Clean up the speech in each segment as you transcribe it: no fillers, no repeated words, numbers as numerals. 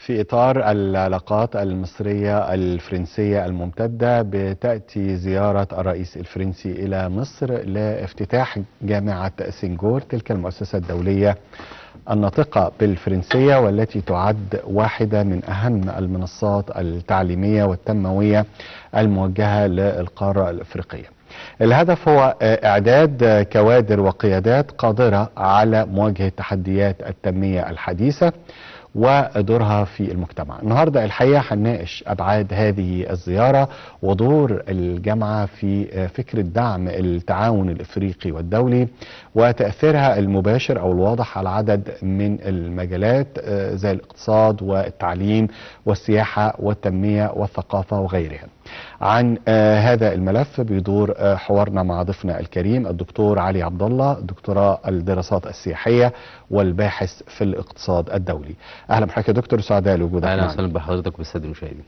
في إطار العلاقات المصرية الفرنسية الممتدة، بتأتي زيارة الرئيس الفرنسي إلى مصر لافتتاح جامعة سنغور، تلك المؤسسة الدولية الناطقة بالفرنسية والتي تعد واحدة من أهم المنصات التعليمية والتنموية الموجهة للقارة الأفريقية. الهدف هو إعداد كوادر وقيادات قادرة على مواجهة تحديات التنمية الحديثة ودورها في المجتمع. النهاردة الحقيقة هنناقش أبعاد هذه الزيارة ودور الجامعة في فكرة دعم التعاون الإفريقي والدولي وتأثيرها المباشر أو الواضح على عدد من المجالات زي الاقتصاد والتعليم والسياحة والتنمية والثقافة وغيرها. عن هذا الملف بيدور حوارنا مع ضيفنا الكريم الدكتور علي عبد الله، دكتوراه الدراسات السياحية والباحث في الاقتصاد الدولي. اهلا بحضرتك يا دكتور، سعداء لوجودك معنا. اهلا وسهلا بحضرتك وبالساده المشاهدين.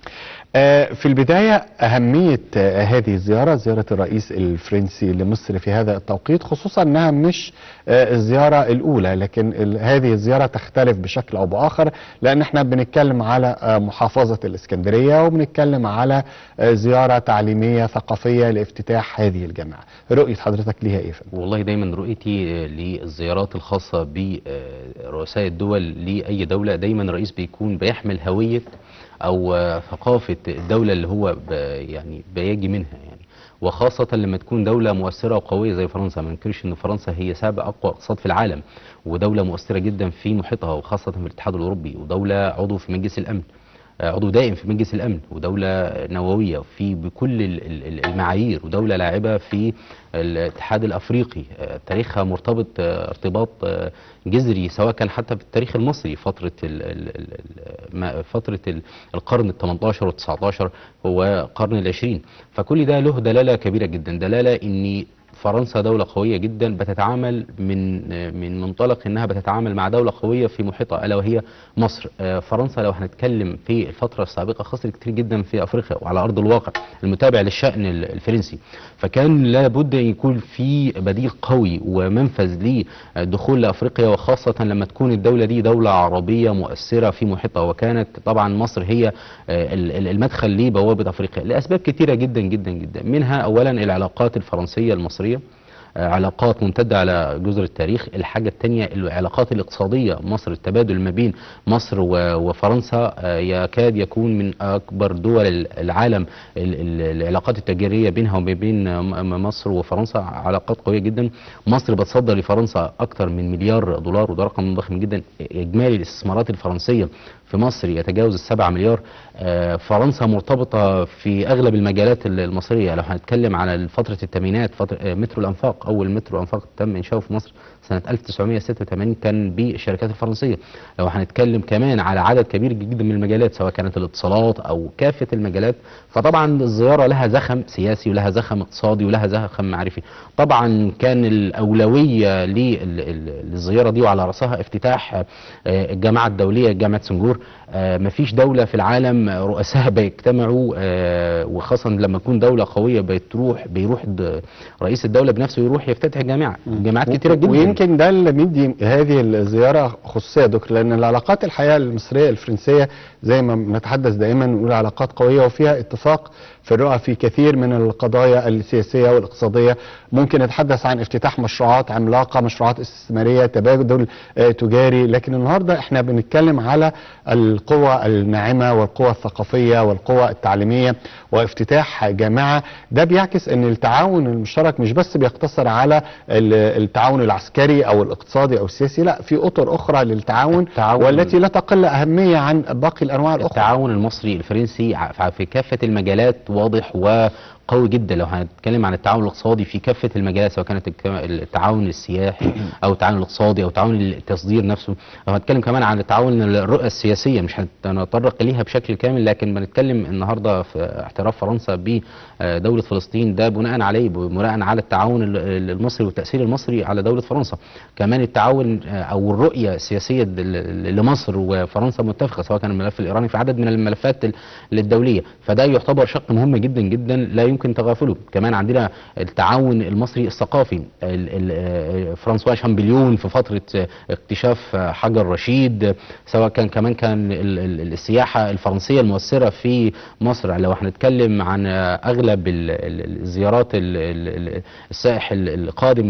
في البدايه، اهميه هذه الزياره، زياره الرئيس الفرنسي لمصر في هذا التوقيت، خصوصا انها مش الزياره الاولى، لكن هذه الزياره تختلف بشكل او باخر، لان احنا بنتكلم على محافظه الاسكندريه وبنتكلم على زياره تعليميه ثقافيه لافتتاح هذه الجامعه. رؤيه حضرتك ليها ايه؟ والله دايما رؤيتي للزيارات الخاصه برؤساء الدول لاي دوله، دايما الرئيس بيكون بيحمل هويه او ثقافه الدوله اللي هو يعني بيجي منها، يعني وخاصه لما تكون دوله مؤثره وقويه زي فرنسا. ما ننكرش ان فرنسا هي سابع اقوى اقتصاد في العالم، ودوله مؤثره جدا في محيطها وخاصه في الاتحاد الاوروبي، ودوله عضو في مجلس الامن، عضو دائم في مجلس الامن، ودوله نوويه في بكل المعايير، ودوله لاعبه في الاتحاد الافريقي. تاريخها مرتبط ارتباط جذري، سواء كان حتى في التاريخ المصري فتره القرن ال18 وال19 هو قرن ال20. فكل ده له دلاله كبيره جدا، دلاله ان فرنسا دولة قوية جدا بتتعامل من منطلق انها بتتعامل مع دولة قوية في محيطها الا وهي مصر. فرنسا لو هنتكلم في الفترة السابقة خسرت كتير جدا في افريقيا وعلى ارض الواقع المتابع للشأن الفرنسي، فكان لابد ان يكون في بديل قوي ومنفذ للدخول لافريقيا، وخاصة لما تكون الدولة دي دولة عربية مؤثرة في محيطها، وكانت طبعا مصر هي المدخل لبوابة افريقيا لاسباب كتيرة جدا جدا جدا، منها اولا العلاقات الفرنسية المصرية، علاقات ممتدة على جزر التاريخ. الحاجة الثانية العلاقات الاقتصادية، مصر التبادل ما بين مصر وفرنسا يكاد يكون من أكبر دول العالم، العلاقات التجارية بينها وبين مصر وفرنسا علاقات قوية جدا. مصر بتصدر لفرنسا أكثر من مليار دولار، وده رقم ضخم جدا. إجمالي الاستثمارات الفرنسية في مصر يتجاوز 7 مليار. فرنسا مرتبطة في أغلب المجالات المصرية. لو هنتكلم على فترة الثمانينات، مترو الأنفاق، أول مترو أنفاق تم إنشاؤه في مصر سنة 1986 كان بالشركات الفرنسية. لو هنتكلم كمان على عدد كبير جدا من المجالات سواء كانت الاتصالات أو كافة المجالات، فطبعا الزيارة لها زخم سياسي ولها زخم اقتصادي ولها زخم معرفي. طبعا كان الأولوية للزيارة دي وعلى رأسها افتتاح الجامعة الدولية جامعة سنغور. مفيش دولة في العالم رؤساء بيجتمعوا، وخاصة لما تكون دولة قوية بيروح رئيس الدولة بنفسه يروح يفتتح جامعات كتيرة جدا. ويمكن ده اللي مدي هذه الزيارة خصوصية يا دكتور، لأن العلاقات الحقيقة المصرية الفرنسية زي ما بنتحدث دائما نقول علاقات قوية وفيها اتفاق في الرؤى في كثير من القضايا السياسية والاقتصادية. ممكن نتحدث عن افتتاح مشروعات عملاقة، مشروعات استثمارية، تبادل تجاري، لكن النهاردة احنا بنتكلم على القوى الناعمة والقوى الثقافية والقوى التعليمية وافتتاح جامعة. ده بيعكس ان التعاون المشترك مش بس بيقتصر على التعاون العسكري او الاقتصادي او السياسي، لا، في اطر اخرى للتعاون والتي لا تقل اهمية عن باقي الانواع الاخرى. التعاون المصري الفرنسي في كافة المجالات واضح وقوي جدا. لو هنتكلم عن التعاون الاقتصادي في كافة المجالات سواء كانت التعاون السياحي او التعاون الاقتصادي او تعاون التصدير نفسه، لو هنتكلم كمان عن التعاون الرؤى السياسية مش هنتطرق ليها بشكل كامل، لكن بنتكلم النهارده في احتراف فرنسا بدولة فلسطين ده بناء على التعاون المصري والتأثير المصري على دولة فرنسا. كمان التعاون او الرؤية السياسية لمصر وفرنسا متفقة سواء كان الملف الإيراني في عدد من الملفات الدولية، فده يعتبر شق مهم جدا جدا لا يمكن تغافله. كمان عندنا التعاون المصري الثقافي، فرانسوا شامبليون في فترة اكتشاف حجر رشيد، سواء كان السياحة الفرنسية المؤثرة في مصر. لو هنتكلم عن أغلب الزيارات السائح القادم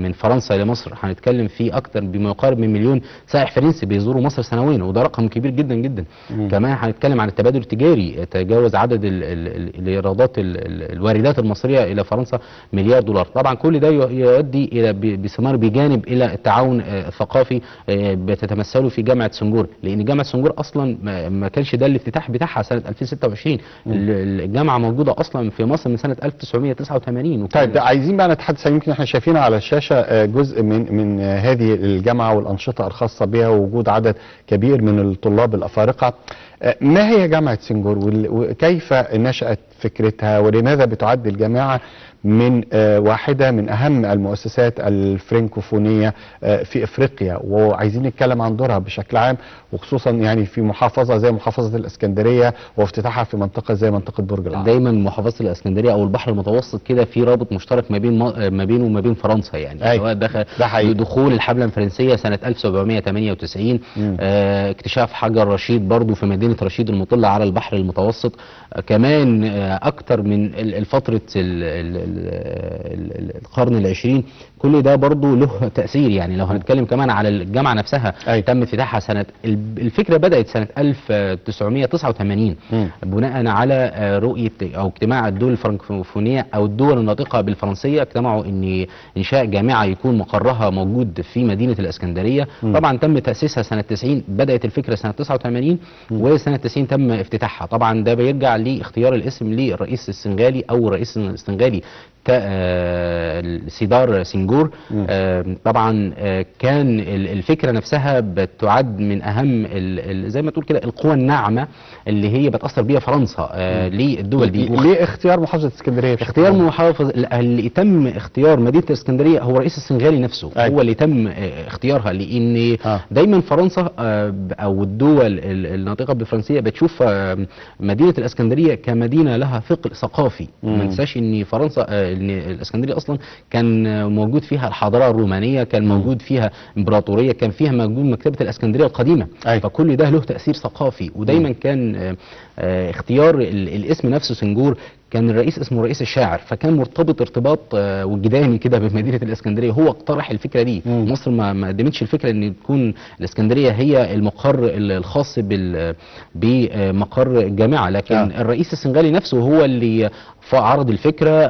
من فرنسا لمصر، هنتكلم في أكثر بما يقارب من مليون سائح فرنسي بيزوروا مصر سنويا، وده رقم كبير جدا جدا. كمان هنتكلم عن التبادل التجاري، تجاوز عدد الايرادات الواردات المصريه الى فرنسا مليار دولار. طبعا كل ده يؤدي الى بثمار بجانب الى التعاون الثقافي بتتمثله في جامعه سنغور، لان جامعه سنغور اصلا ما كانش ده الافتتاح بتاعها سنه 2026. الجامعه موجوده اصلا في مصر من سنه 1989. طيب عايزين بقى نتحدث، يمكن احنا شايفين على الشاشه جزء من هذه الجامعه والانشطه الخاصه بها ووجود عدد كبير من الطلاب الافارقه. ما هي جامعة سنغور وكيف نشأت فكرتها ولماذا بتعد الجامعة من واحدة من أهم المؤسسات الفرنكوفونية في إفريقيا؟ وعايزين نتكلم عن دورها بشكل عام، وخصوصا يعني في محافظة زي محافظة الإسكندرية وافتتاحها في منطقة زي منطقة برج العرب. دايما محافظة الإسكندرية أو البحر المتوسط كده في رابط مشترك ما بينه وما بين فرنسا، يعني سواء دخول الحملة الفرنسية سنة 1798، اكتشاف حجر رشيد برضو في مدينة رشيد المطلة على البحر المتوسط، كمان أكتر من فترة القرن العشرين. كل ده برضو له تأثير. يعني لو هنتكلم كمان على الجامعة نفسها، تم افتتاحها الفكرة بدأت سنة 1989 بناء على رؤية أو اجتماع الدول الفرنكوفونية أو الدول الناطقة بالفرنسية، اجتمعوا إن إنشاء جامعة يكون مقرها موجود في مدينة الإسكندرية. طبعا تم تأسيسها سنة 90، بدأت الفكرة سنة 89 وسنة 90 تم افتتاحها. طبعا ده بيرجع لاختيار الاسم للرئيس السنغالي أو الرئيس السنغالي سيدار سنغور. طبعا كان الفكرة نفسها بتعد من أهم زي ما تقول كده القوى الناعمة اللي هي بتأثر بيها فرنسا للدول دي. ليه اختيار محافظة اسكندرية؟ اختيار محافظة اللي تم اختيار مدينة الاسكندرية هو الرئيس السنغالي نفسه. هو اللي تم اختيارها، لأن دايما فرنسا أو الدول الناطقة بالفرنسية بتشوف مدينة الاسكندرية كمدينة لها ثقل ثقافي. ما ننساش ان فرنسا ان الاسكندريه اصلا كان موجود فيها الحضاره الرومانيه، كان موجود فيها امبراطوريه، كان فيها موجود مكتبه الاسكندريه القديمه. فكل ده له تاثير ثقافي. ودايما كان اختيار الاسم نفسه سنغور، كان الرئيس اسمه رئيس الشاعر، فكان مرتبط ارتباط وجداني كده بمدينه الاسكندريه. هو اقترح الفكره دي. مصر ما قدمتش الفكره ان تكون الاسكندريه هي المقر الخاص بمقر الجامعه، لكن الرئيس السنغالي نفسه هو اللي عرض الفكره.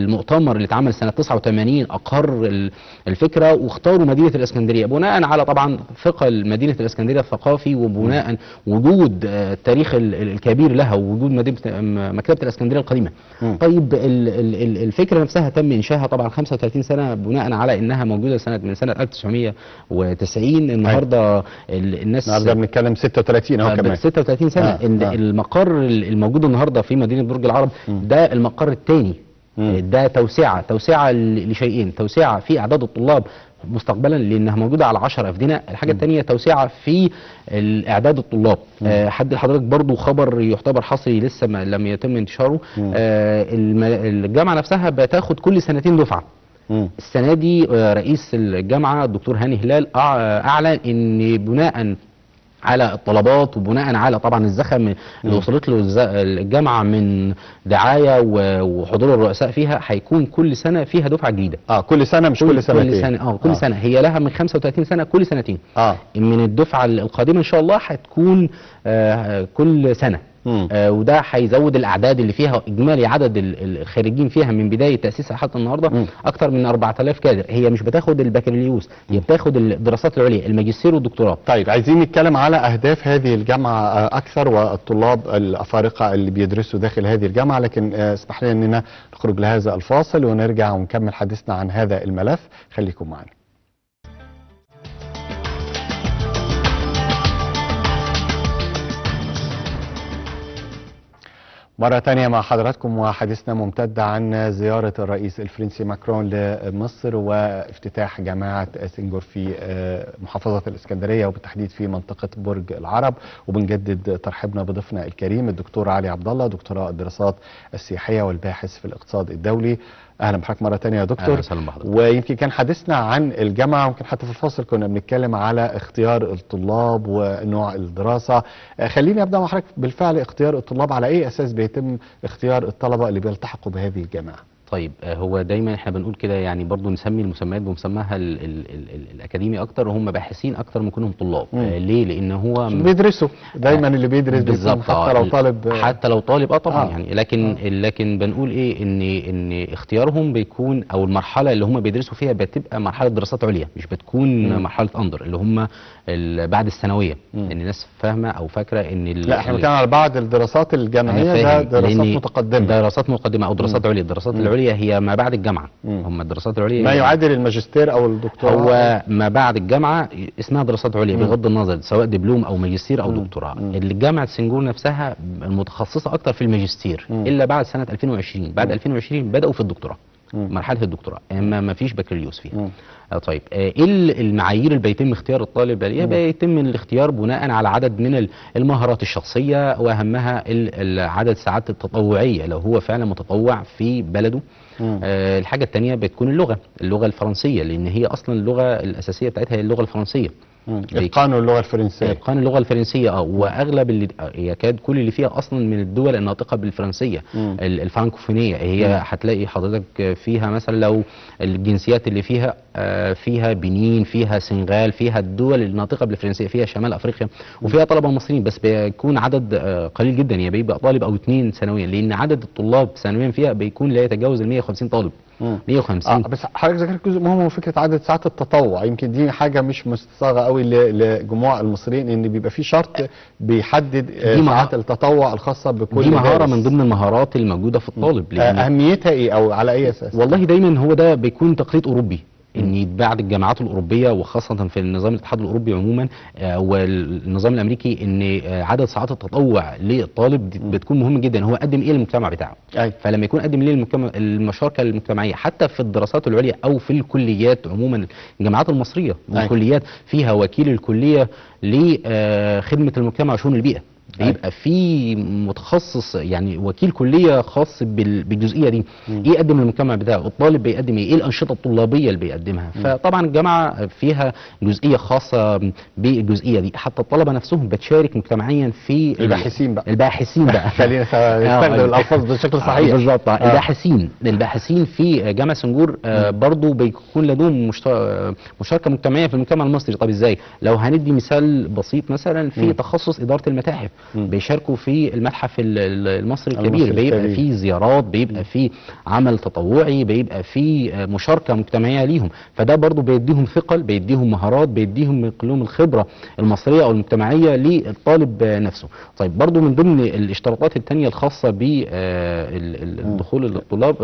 المؤتمر اللي اتعمل سنه 89 اقر الفكره واختاروا مدينه الاسكندريه بناء على طبعا ثقل مدينه الاسكندريه الثقافي، وبناء وجود التاريخ الكبير لها، ووجود مكتبه الاسكندريه القديمه. طيب الفكره نفسها تم انشائها طبعا 35 سنه بناء على انها موجوده من سنه 1990. النهارده الناس بنتكلم 36 اهو كمان 36 سنه. المقر الموجود النهارده في مدينه برج العرب ده المقر الثاني. ده توسعه لشيئين: توسعه في اعداد الطلاب مستقبلا لانها موجوده على 10 افدنه. الحاجه الثانيه توسعه في اعداد الطلاب. حد لحضرتك برضو خبر يعتبر حصري لسه لم يتم انتشاره. الجامعه نفسها بتاخد كل سنتين دفعه. السنه دي رئيس الجامعه الدكتور هاني هلال اعلن ان بناء على الطلبات وبناء على طبعا الزخم اللي وصلت له الجامعه من دعايه وحضور الرؤساء فيها، هيكون كل سنه فيها دفعه جديده. كل سنه مش كل سنتين؟ كل سنه كل سنه. هي لها من 35 سنه كل سنتين. من الدفعه القادمه ان شاء الله هتكون كل سنه. وده هيزود الاعداد اللي فيها. اجمالي عدد الخارجين فيها من بدايه تاسيسها حتى النهارده اكثر من 4000 كادر. هي مش بتاخد البكالوريوس، هي بتاخد الدراسات العليا، الماجستير والدكتوراه. طيب عايزين نتكلم على اهداف هذه الجامعه اكثر والطلاب الافارقه اللي بيدرسوا داخل هذه الجامعه، لكن اسمح لنا اننا نخرج لهذا الفاصل ونرجع ونكمل حديثنا عن هذا الملف. خليكم معنا. مرة تانية مع حضراتكم وحديثنا ممتد عن زيارة الرئيس الفرنسي ماكرون لمصر وافتتاح جامعة سنغور في محافظة الإسكندرية وبالتحديد في منطقة برج العرب. وبنجدد ترحيبنا بضيفنا الكريم الدكتور علي عبد الله، دكتوراه الدراسات السياحية والباحث في الاقتصاد الدولي. اهلا بحضرتك مره ثانيه يا دكتور. اهلا وسهلا بحضرتك. ويمكن كان حديثنا عن الجامعه، ويمكن حتى في الفاصل كنا بنتكلم على اختيار الطلاب ونوع الدراسه. خليني ابدا مع حضرتك، بالفعل اختيار الطلاب على اي اساس بيتم اختيار الطلبه اللي بيلتحقوا بهذه الجامعه؟ طيب، هو دايما احنا بنقول كده، يعني برضو نسمي المسميات بمسماها الاكاديمي اكتر، وهم باحثين اكتر من كونهم طلاب. ليه؟ لان هو بيدرسوا دايما، اللي بيدرس بالظبط حتى لو طالب، حتى لو طالب طبعا يعني. لكن بنقول ايه، ان اختيارهم بيكون، او المرحله اللي هم بيدرسوا فيها بتبقى مرحله دراسات عليا، مش بتكون مرحله اندر اللي هم بعد الثانويه. ان الناس فاهمه او فاكره ان لا، احنا بنتكلم على بعض الدراسات الجامعيه، ده دراسات متقدمه، دراسات مقدمه او دراسات عليا. الدراسات العليا هي ما بعد الجامعه. هم الدراسات العليا ما يعادل الماجستير او الدكتوراه. هو ما بعد الجامعه اسمها دراسات عليا بغض النظر سواء دبلوم او ماجستير او دكتوراه. اللي جامعه سنغور نفسها المتخصصه اكتر في الماجستير الا بعد سنه 2020. بعد 2020 بداوا في الدكتوراه، مرحله الدكتوراه، اما ما فيش بكالوريوس فيها. طيب، ايه المعايير اللي بيتم اختيار الطالب عليها؟ بيتم الاختيار بناء على عدد من المهارات الشخصيه، واهمها عدد الساعات التطوعيه لو هو فعلا متطوع في بلده. الحاجه الثانيه بتكون اللغه الفرنسيه، لان هي اصلا اللغه الاساسيه بتاعتها هي اللغه الفرنسيه. اتقان اللغه الفرنسيه، اتقان اللغه الفرنسيه. واغلب اللي يكاد كل اللي فيها اصلا من الدول الناطقه بالفرنسيه الفرانكوفونيه. هي هتلاقي حضرتك فيها مثلا لو الجنسيات اللي فيها بنين، فيها سنغال، فيها الدول الناطقه بالفرنسيه، فيها شمال افريقيا، وفيها طلبه مصريين، بس بيكون عدد قليل جدا، يعني بيبقى طالب او اثنين سنويا، لان عدد الطلاب سنويا فيها بيكون لا يتجاوز ال 150 طالب. 150. بس حضرتك ذكرت جزء مهم، فكره عدد ساعات التطوع. يمكن دي حاجه مش مستصاغه قوي لجموع المصريين، ان بيبقى في شرط بيحدد ساعات التطوع الخاصه بكل دي مهاره من ضمن المهارات الموجوده في الطالب. اهميتها ايه او على اي اساس؟ والله دايما هو ده بيكون تقليد اوروبي، ان بعد الجامعات الاوروبيه وخاصه في النظام الاتحاد الاوروبي عموما والنظام الامريكي، ان عدد ساعات التطوع للطالب بتكون مهم جدا. هو قدم ايه للمجتمع بتاعه؟ فلما يكون قدم ليه المشاركه المجتمعيه حتى في الدراسات العليا او في الكليات عموما. الجامعات المصريه والكليات فيها وكيل الكليه لخدمه المجتمع وشؤون البيئه، بيبقى في متخصص، يعني وكيل كليه خاص بالجزئيه دي. ايه يقدم للمجتمع بتاعه؟ الطالب بيقدم ايه الانشطه الطلابيه اللي بيقدمها. فطبعا الجامعه فيها جزئيه خاصه بالجزئيه دي. حتى الطلبه نفسهم بتشارك مجتمعيا في الباحثين بقى خلينا نستخدم الالفاظ بشكل صحيح. بالظبط. الباحثين في جامعه سنغور برضو بيكون لديهم مشاركه مجتمعيه في المجتمع المصري. طب ازاي؟ لو هندي مثال بسيط، مثلا في تخصص اداره المتاحف، بيشاركوا في المتحف المصري الكبير، بيبقى فيه زيارات، بيبقى فيه عمل تطوعي، بيبقى فيه مشاركة مجتمعية ليهم. فده برضو بيديهم ثقل، بيديهم مهارات، بيديهم كلهم الخبرة المصرية او المجتمعية للطالب نفسه. طيب، برضو من ضمن الاشتراطات التانية الخاصة بالدخول للطلاب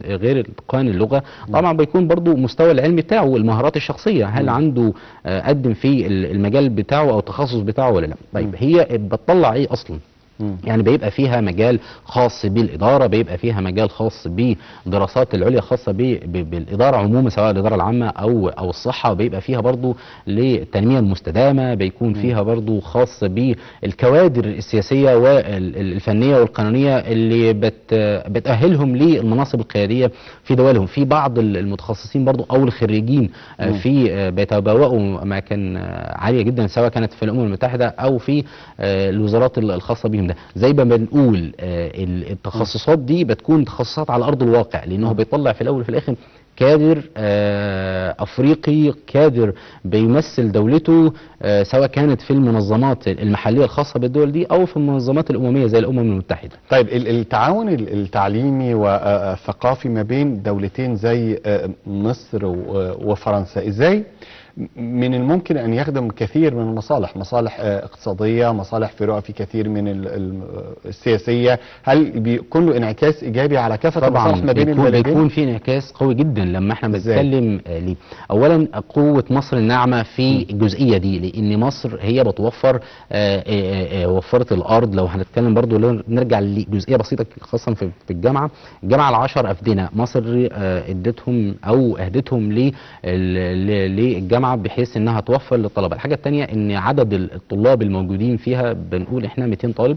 غير اتقان اللغة، طبعا بيكون برضو مستوى العلم بتاعه، المهارات الشخصية، هل عنده قدم في المجال بتاعه او التخصص بتاعه ولا لا. طيب، هي بتطلع ايه اصلا؟ يعني بيبقى فيها مجال خاص بالإدارة، بيبقى فيها مجال خاص بالدراسات العليا خاصة بالإدارة عموما، سواء الإدارة العامة أو الصحة، وبيبقى فيها برضو للتنمية المستدامة، بيكون فيها برضو خاص بالكوادر السياسية والفنية والقانونية اللي بتأهلهم للمناصب القيادية في دولهم. في بعض المتخصصين برضو أو الخريجين في بيتبوأوا أماكن عالية جدا، سواء كانت في الأمم المتحدة أو في الوزارات الخاصة بهم. ده زي ما بنقول التخصصات دي بتكون تخصصات على ارض الواقع، لانه بيطلع في الاول وفي الاخر كادر افريقي، كادر بيمثل دولته، سواء كانت في المنظمات المحليه الخاصه بالدول دي او في المنظمات الامميه زي الامم المتحده. طيب، التعاون التعليمي والثقافي ما بين دولتين زي مصر وفرنسا، ازاي من الممكن ان يخدم كثير من المصالح، مصالح اقتصاديه، مصالح في رؤى في كثير من السياسيه. هل بيكون له انعكاس ايجابي على كافه المصالح ما بين البلدين؟ بيكون في انعكاس قوي جدا لما احنا بنتكلم ليه. اولا قوه مصر الناعمه في الجزئيه دي، لان مصر هي بتوفر وفرت الارض. لو هنتكلم برضو لو نرجع لجزئيه بسيطه خاصه في الجامعه ال10 افدنه مصر ادتهم او اهدتهم للجامعه بحيث انها توفر للطلبه. الحاجه الثانيه ان عدد الطلاب الموجودين فيها بنقول احنا 200 طالب.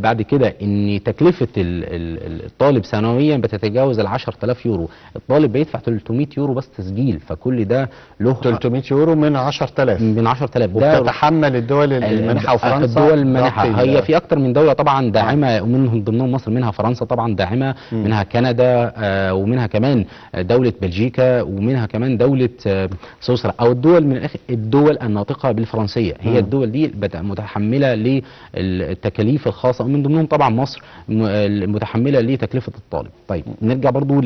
بعد كده ان تكلفه الطالب سنويا بتتجاوز 10,000 يورو. الطالب بيدفع 300 يورو بس تسجيل، فكل ده له 300 يورو من 10,000 ده وبتتحمل الدول المنحه وفرنسا. الدول المنحه هي في اكتر من دوله طبعا داعمه، ومنهم ضمنهم مصر، منها فرنسا طبعا داعمه، منها كندا، ومنها كمان دوله بلجيكا، ومنها كمان دوله سويسرا، او الدول من الاخر الدول الناطقه بالفرنسيه. هي الدول دي متحمله للتكاليف الخاصه، ومن ضمنهم طبعا مصر متحمله لتكلفه الطالب. طيب نرجع برضو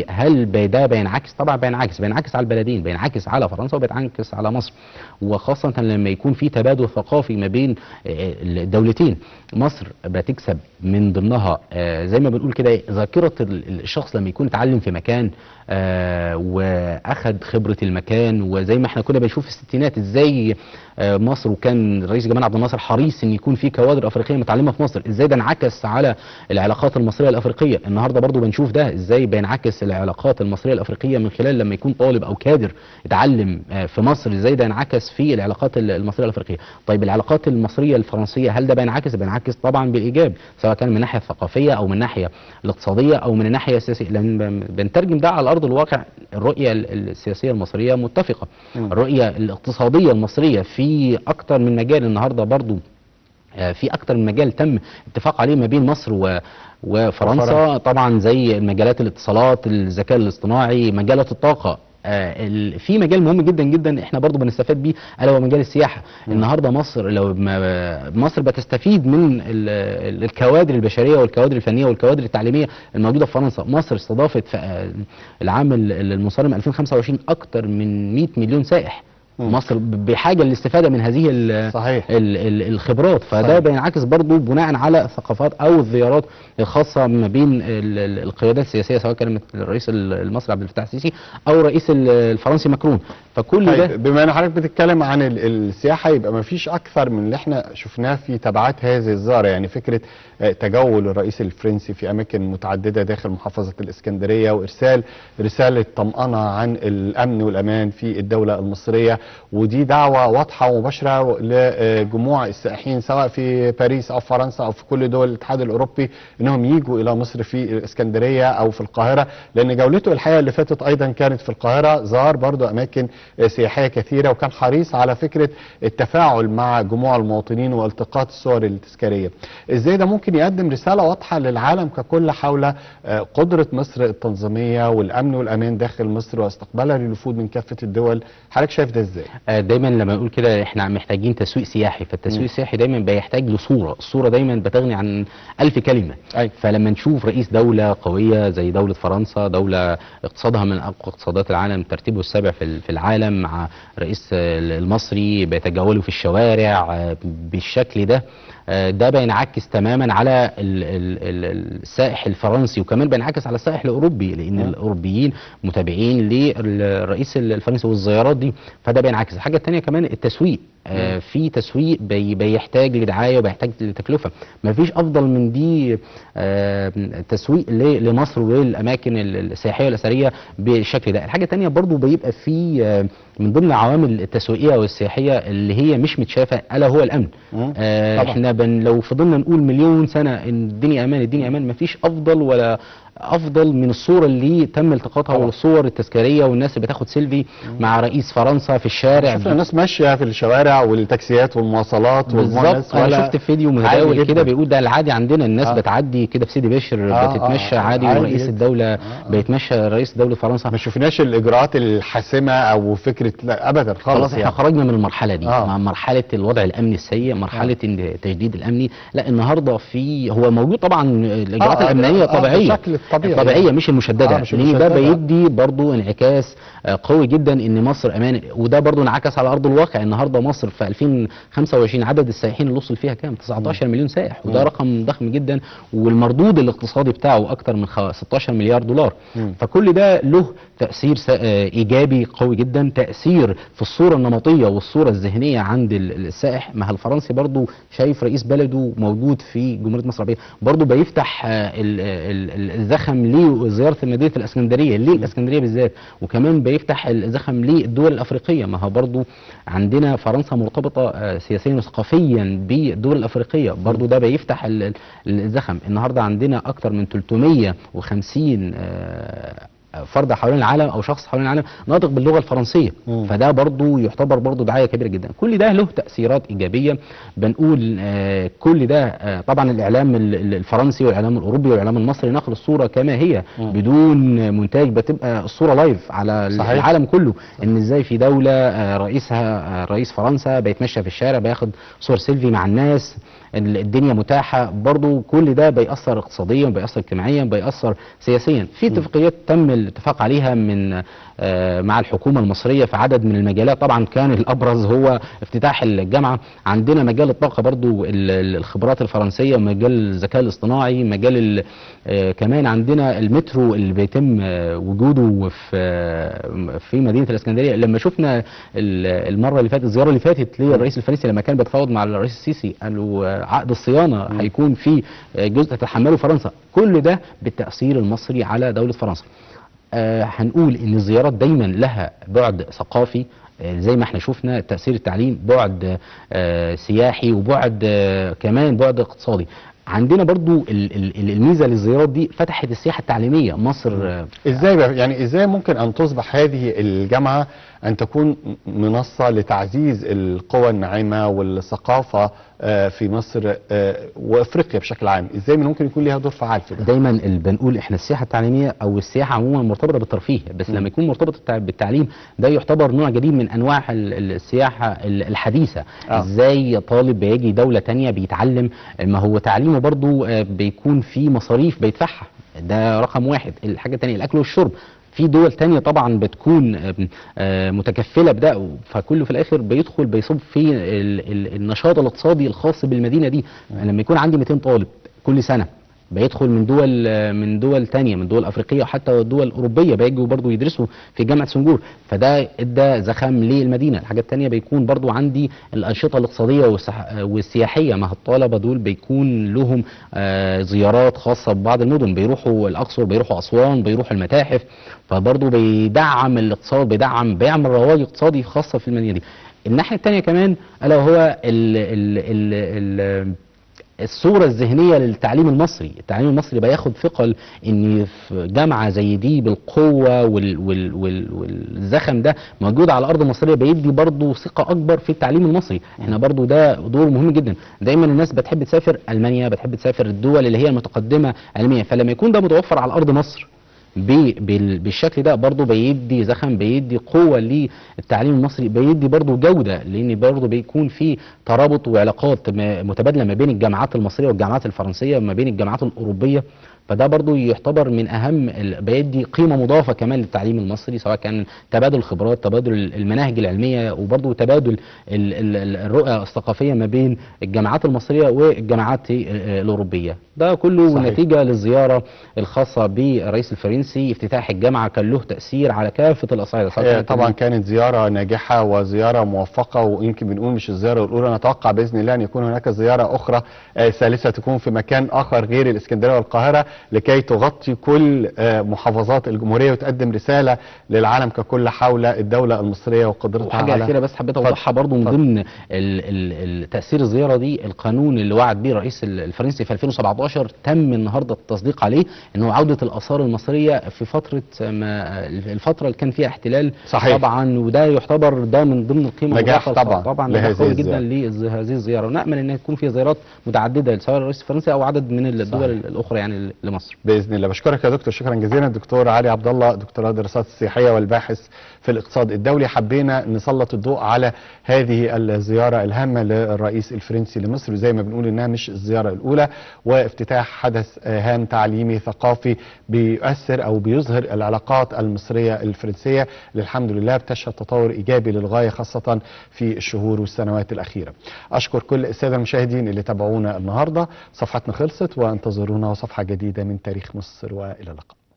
هل ده بينعكس؟ طبعا بينعكس على البلدين، بينعكس على فرنسا وبينعكس على مصر، وخاصه لما يكون في تبادل ثقافي ما بين الدولتين. مصر بتكسب من ضمنها زي ما بنقول كده ذاكره الشخص لما يكون اتعلم في مكان واخد خبره المكان، وزي ما احنا كنا بنشوف في الستينات ازاي مصر، وكان الرئيس جمال عبد الناصر حريص ان يكون في كوادر افريقيه متعلمه في مصر، ازاي ده انعكس على العلاقات المصريه الافريقيه. النهارده برضو بنشوف ده ازاي بينعكس العلاقات المصريه الافريقيه من خلال لما يكون طالب او كادر اتعلم في مصر، ازاي ده انعكس في العلاقات المصريه الافريقيه. طيب العلاقات المصريه الفرنسيه هل ده بينعكس طبعا بالايجاب، سواء كان من الناحيه الثقافيه او من الناحيه الاقتصاديه او من الناحيه السياسيه، لان بنترجم ده على ارض الواقع. الرؤيه السياسيه المصريه متفقه، الرؤيه الاقتصاديه المصريه في اكتر من مجال النهارده برضو في اكتر من مجال تم اتفاق عليه ما بين مصر وفرنسا، طبعا زي مجالات الاتصالات، الذكاء الاصطناعي، مجالات الطاقه. في مجال مهم جدا جدا احنا برضو بنستفاد بيه الا هو مجال السياحه. النهارده مصر بتستفيد من الكوادر البشريه والكوادر الفنيه والكوادر التعليميه الموجوده في فرنسا. مصر استضافت في العام المنصرم 2025 اكتر من 100 مليون سائح. مصر بحاجه للاستفاده من هذه صحيح. الخبرات، فده بينعكس برضو بناء على الثقافات او الزيارات الخاصه ما بين القيادات السياسيه، سواء كان الرئيس المصري عبد الفتاح السيسي او الرئيس الفرنسي ماكرون. فكل ده بما ان حضرتك بتتكلم عن السياحه، يبقى ما فيش اكثر من اللي احنا شفناه في تبعات هذه الزياره، يعني فكره تجول الرئيس الفرنسي في اماكن متعدده داخل محافظه الاسكندريه، وارسال رساله طمأنه عن الامن والامان في الدوله المصريه، ودي دعوه واضحه ومباشره لجموع السائحين سواء في باريس او فرنسا او في كل دول الاتحاد الاوروبي انهم يجوا الى مصر في الاسكندريه او في القاهره، لان جولته الحقيقه اللي فاتت ايضا كانت في القاهره، زار برضو اماكن سياحيه كثيره، وكان حريص على فكره التفاعل مع جموع المواطنين والتقاط الصور التذكاريه. ازاي ده ممكن يقدم رساله واضحه للعالم ككل حول قدره مصر التنظيميه والامن والامان داخل مصر واستقبالها للوفود من كافه الدول؟ حضرتك شايف ده ازاي؟ دايما لما نقول كده احنا محتاجين تسويق سياحي، فالتسويق السياحي دايما بيحتاج لصوره، الصوره دايما بتغني عن 1000 كلمه. فلما نشوف رئيس دوله قويه زي دوله فرنسا، دوله اقتصادها من اقوى اقتصادات العالم، ترتيبه السابع في العالم، مع رئيس المصري بيتجولوا في الشوارع بالشكل ده، ده بينعكس تماما على السائح الفرنسي، وكمان بينعكس على السائح الاوروبي، لان الاوروبيين متابعين للرئيس الفرنسي والزيارات دي، فده بينعكس. الحاجه الثانيه كمان التسويق، في تسويق بيحتاج لدعايه وبيحتاج لتكلفه، ما فيش افضل من دي تسويق لمصر وللاماكن السياحيه والاثريه بالشكل ده. الحاجه الثانيه برضو بيبقى في من ضمن العوامل التسويقيه والسياحيه اللي هي مش متشافه الا هو الامن. احنا لو فضلنا نقول مليون سنه ان الدنيا امان الدنيا امان، ما فيش افضل من الصوره اللي تم التقاطها والصور التذكاريه، والناس اللي بتاخد سيلفي مع رئيس فرنسا في الشارع. شفنا الناس ماشيه في الشوارع والتاكسيات والمواصلات بالظبط. انا شفت فيديو متداول كده بيقول ده العادي عندنا، الناس بتعدي كده في سيدي بشر بتتمشى عادي، ورئيس الدوله بيتمشى، رئيس دوله فرنسا. ما شفناش الاجراءات الحاسمه او فكره، لا ابدا خالص. احنا خرجنا من المرحله دي، مع مرحله الوضع الامني السيء، مرحله التجديد الامني. لا النهارده هو موجود طبعا الاجراءات الامنيه طبيعيه، الطبيعيه مش المشدده، مش لان ده المشددة. بيدي برضو انعكاس قوي جدا ان مصر امان، وده برضو انعكس على ارض الواقع. النهارده مصر في 2025 عدد السائحين اللي وصل فيها كام؟ 19 مليون سائح، وده رقم ضخم جدا، والمردود الاقتصادي بتاعه اكتر من 16 مليار دولار. فكل ده له تاثير ايجابي قوي جدا، تاثير في الصوره النمطيه والصوره الذهنيه عند السائح. ما الفرنسي برضو شايف رئيس بلده موجود في جمهوريه مصر العربيه، برضو بيفتح الزخم لزياره مدينه الاسكندريه. ليه الاسكندريه بالذات؟ وكمان بيفتح الزخم للدول الافريقيه. ما هو برضو عندنا فرنسا مرتبطه سياسيا وثقافيا بالدول الافريقيه، برضو ده بيفتح الزخم. النهارده عندنا اكتر من 350 فرد حوالين العالم او شخص حوالين العالم ناطق باللغه الفرنسيه، فده برضو يعتبر برضو دعايه كبيره جدا. كل ده له تاثيرات ايجابيه. بنقول كل ده طبعا الاعلام الفرنسي والاعلام الاوروبي والاعلام المصري نقل الصوره كما هي بدون مونتاج، بتبقى الصوره لايف على صحيح. العالم كله. ان ازاي في دوله رئيسها رئيس فرنسا بيتمشى في الشارع بياخد صور سيلفي مع الناس، الدنيا متاحه. برضو كل ده بيأثر اقتصاديا، بيأثر اجتماعيا، بيأثر سياسيا. في اتفاقيات تم الاتفاق عليها من مع الحكومه المصريه في عدد من المجالات. طبعا كان الابرز هو افتتاح الجامعه. عندنا مجال الطاقه برضو الخبرات الفرنسيه، ومجال الذكاء الاصطناعي، مجال كمان عندنا المترو اللي بيتم وجوده في مدينه الاسكندريه. لما شفنا المره اللي فاتت، الزياره اللي فاتت للرئيس الفرنسي لما كان بيتفاوض مع الرئيس السيسي، قالوا عقد الصيانه هيكون في جزء تتحمله فرنسا. كل ده بالتاثير المصري على دوله فرنسا. هنقول ان الزيارات دايما لها بعد ثقافي، زي ما احنا شفنا تأثير التعليم، بعد سياحي، وبعد كمان بعد اقتصادي. عندنا برضو الميزة للزيارات دي فتحت السياحة التعليمية. مصر ازاي يعني ازاي ممكن ان تصبح هذه الجامعة ان تكون منصة لتعزيز القوى الناعمة والثقافة في مصر وافريقيا بشكل عام؟ ازاي ممكن يكون ليها دور فعال في ده؟ دايما بنقول احنا السياحة التعليمية او السياحة عموما مرتبطة بالترفيه، بس لما يكون مرتبط بالتعليم ده يعتبر نوع جديد من انواع السياحة الحديثة. ازاي طالب بيجي دولة تانية بيتعلم، ما هو تعليمه برضو بيكون في مصاريف بيدفعها، ده رقم واحد. الحاجة التانية الاكل والشرب، في دول تانية طبعا بتكون متكفلة بده، فكله في الاخر بيدخل بيصب في النشاط الاقتصادي الخاص بالمدينة دي. لما يكون عندي 200 طالب كل سنة بيدخل من دول تانية، من دول افريقيه وحتى دول اوروبيه، بيجوا برضو يدرسوا في جامعه سنجور، فده ادى زخم للمدينه. الحاجه التانية بيكون برضو عندي الانشطه الاقتصاديه والسياحيه، ما الطلبه دول بيكون لهم زيارات خاصه ببعض المدن، بيروحوا الاقصر، بيروحوا اسوان، بيروحوا المتاحف، فبرضو بيدعم الاقتصاد، بيعمل رواج اقتصادي خاصه في المدينه دي. الناحيه التانية كمان الا وهو الصورة الذهنية للتعليم المصري. التعليم المصري بياخد ثقل ان في جامعة زي دي بالقوة والزخم ده موجود على الارض المصرية، بيدي برضو ثقة اكبر في التعليم المصري. احنا برضو ده دور مهم جدا. دايما الناس بتحب تسافر المانيا، بتحب تسافر الدول اللي هي المتقدمة علميا، فلما يكون ده متوفر على ارض مصر بالشكل ده برضه بيدي زخم، بيدي قوة للتعليم المصري، بيدي برضه جودة، لان برضه بيكون في ترابط وعلاقات متبادلة ما بين الجامعات المصرية والجامعات الفرنسية وما بين الجامعات الأوروبية. فده برضو يعتبر من اهم بيدي قيمه مضافه كمان للتعليم المصري، سواء كان تبادل الخبرات، تبادل المناهج العلميه، وبرضو تبادل الرؤى الثقافيه ما بين الجامعات المصريه والجامعات الاوروبيه. ده كله صحيح. نتيجه للزياره الخاصه بالرئيس الفرنسي. افتتاح الجامعه كان له تاثير على كافه الاصعده. طبعا كانت زياره ناجحه وزياره موفقه، ويمكن بنقول مش الزياره الاولى، نتوقع باذن الله ان يكون هناك زياره اخرى ثالثه تكون في مكان اخر غير الاسكندريه والقاهره، لكي تغطي كل محافظات الجمهورية وتقدم رسالة للعالم ككل حول الدولة المصرية وقدرتها على. حاجة أخيرة بس حبيت أوضحها برضو من ضمن تأثير الزيارة دي، القانون اللي وعد به الرئيس الفرنسي في 2017 تم النهارده التصديق عليه، إنه عودة الآثار المصرية في الفترة اللي كان فيها احتلال. صحيح. طبعا وده يعتبر ده من ضمن القيمة نجاح طبعا قوي جدا لهذه الزيارة، ونأمل إن يكون فيها زيارات متعددة سواء الرئيس الفرنسي أو عدد من الدول الأخرى يعني لمصر. باذن الله. بشكرك يا دكتور شكرا جزيلا. الدكتور علي عبد الله، دكتوراه الدراسات السياحيه والباحث في الاقتصاد الدولي. حبينا نسلط الضوء على هذه الزياره الهامه للرئيس الفرنسي لمصر، وزي ما بنقول انها مش الزياره الاولى، وافتتاح حدث هام تعليمي ثقافي بيؤثر او بيظهر العلاقات المصريه الفرنسيه اللي الحمد لله بتشهد تطور ايجابي للغايه خاصه في الشهور والسنوات الاخيره. اشكر كل الساده المشاهدين اللي تابعونا النهارده. صفحتنا خلصت وانتظرونا صفحه جديده من تاريخ مصر، والى اللقاء.